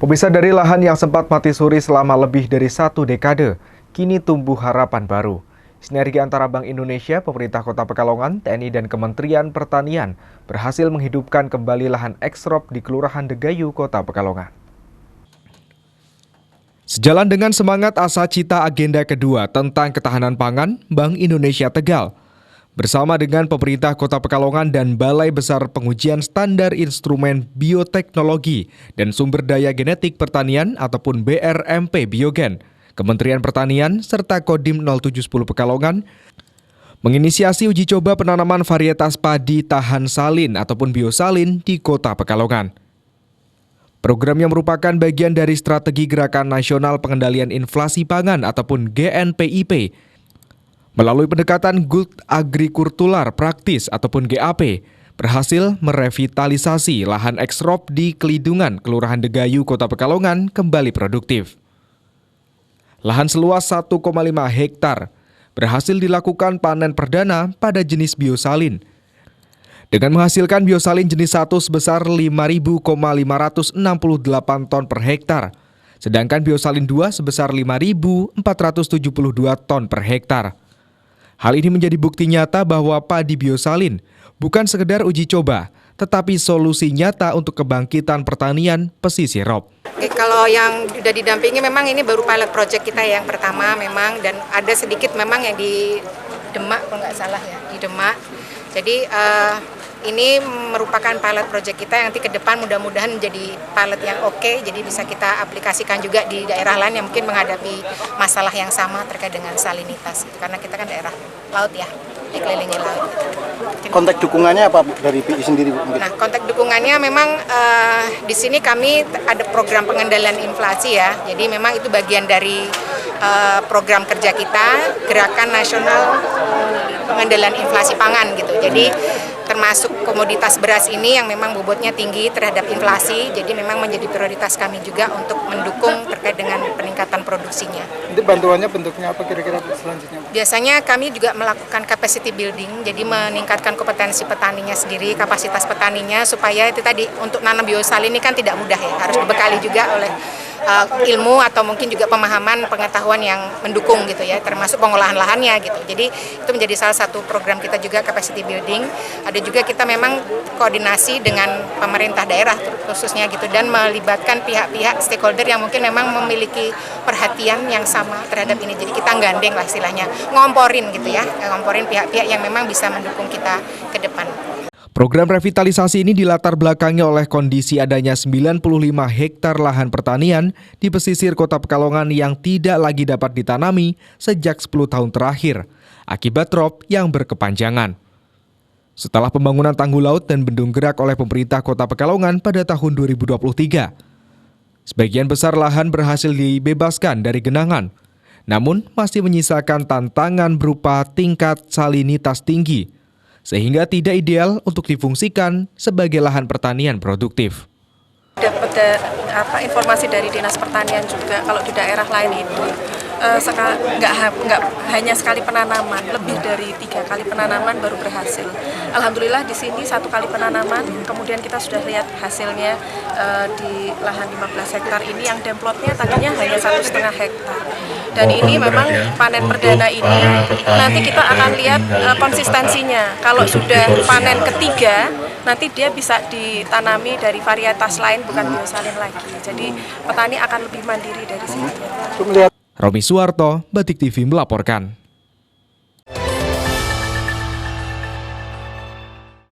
Pemisah dari lahan yang sempat mati suri selama lebih dari 1 dekade, kini tumbuh harapan baru. Sinergi antara Bank Indonesia, pemerintah Kota Pekalongan, TNI, dan Kementerian Pertanian berhasil menghidupkan kembali lahan eksrop di Kelurahan Degayu, Kota Pekalongan. Sejalan dengan semangat asa cita agenda kedua tentang ketahanan pangan, Bank Indonesia Tegal bersama dengan pemerintah Kota Pekalongan dan Balai Besar Pengujian Standar Instrumen Bioteknologi dan Sumber Daya Genetik Pertanian ataupun BRMP Biogen, Kementerian Pertanian serta Kodim 0710 Pekalongan menginisiasi uji coba penanaman varietas padi tahan salin ataupun biosalin di Kota Pekalongan. Program yang merupakan bagian dari Strategi Gerakan Nasional Pengendalian Inflasi Pangan ataupun GNPIP melalui pendekatan Good Agrikultural Praktis ataupun GAP, berhasil merevitalisasi lahan eksrop di Kelidungan, Kelurahan Degayu, Kota Pekalongan kembali produktif. Lahan seluas 1,5 hektar berhasil dilakukan panen perdana pada jenis biosalin, dengan menghasilkan biosalin jenis 1 sebesar 5.568 ton per hektar, sedangkan biosalin 2 sebesar 5.472 ton per hektar. Hal ini menjadi bukti nyata bahwa padi biosalin bukan sekedar uji coba, tetapi solusi nyata untuk kebangkitan pertanian pesisir rob. Kalau yang sudah didampingi memang ini baru pilot project kita yang pertama memang, dan ada sedikit memang yang di Demak kalau nggak salah ya, di Demak. Jadi ini merupakan pilot project kita yang nanti ke depan mudah-mudahan menjadi pilot yang oke, jadi bisa kita aplikasikan juga di daerah lain yang mungkin menghadapi masalah yang sama terkait dengan salinitas. Karena kita kan daerah laut ya, dikelilingi laut. Konteks dukungannya apa dari PI sendiri? Nah, konteks dukungannya memang di sini kami ada program pengendalian inflasi ya, jadi memang itu bagian dari program kerja kita, Gerakan Nasional Pengendalian Inflasi Pangan gitu. Jadi termasuk komoditas beras ini yang memang bobotnya tinggi terhadap inflasi, jadi memang menjadi prioritas kami juga untuk mendukung terkait dengan peningkatan produksinya. Itu bantuannya bentuknya apa kira-kira selanjutnya? Biasanya kami juga melakukan capacity building, jadi meningkatkan kompetensi petaninya sendiri, kapasitas petaninya, supaya itu tadi untuk nanam biosalin ini kan tidak mudah ya, harus dibekali juga oleh ilmu atau mungkin juga pemahaman pengetahuan yang mendukung gitu ya, termasuk pengolahan lahannya gitu. Jadi itu menjadi salah satu program kita juga capacity building. Ada juga kita memang koordinasi dengan pemerintah daerah khususnya gitu, dan melibatkan pihak-pihak stakeholder yang mungkin memang memiliki perhatian yang sama terhadap ini. Jadi kita gandeng lah istilahnya, ngomporin gitu ya, ngomporin pihak-pihak yang memang bisa mendukung kita ke depan. Program revitalisasi ini dilatar belakangi oleh kondisi adanya 95 hektar lahan pertanian di pesisir Kota Pekalongan yang tidak lagi dapat ditanami sejak 10 tahun terakhir akibat rob yang berkepanjangan. Setelah pembangunan tanggul laut dan bendung gerak oleh pemerintah Kota Pekalongan pada tahun 2023, sebagian besar lahan berhasil dibebaskan dari genangan, namun masih menyisakan tantangan berupa tingkat salinitas tinggi, sehingga tidak ideal untuk difungsikan sebagai lahan pertanian produktif. Dapat informasi dari Dinas Pertanian juga, kalau di daerah lain itu nggak hanya sekali penanaman, lebih dari 3 kali penanaman baru berhasil. Alhamdulillah di sini 1 kali penanaman, kemudian kita sudah lihat hasilnya di lahan 15 hektar ini yang demplotnya tadinya hanya 1,5 hektar. Dan ini memang panen perdana ini nanti kita akan lihat konsistensinya. Kalau sudah panen ketiga, nanti dia bisa ditanami dari varietas lain bukan biosalin lagi. Jadi petani akan lebih mandiri dari sini. Romi Suwarto, Batik TV melaporkan.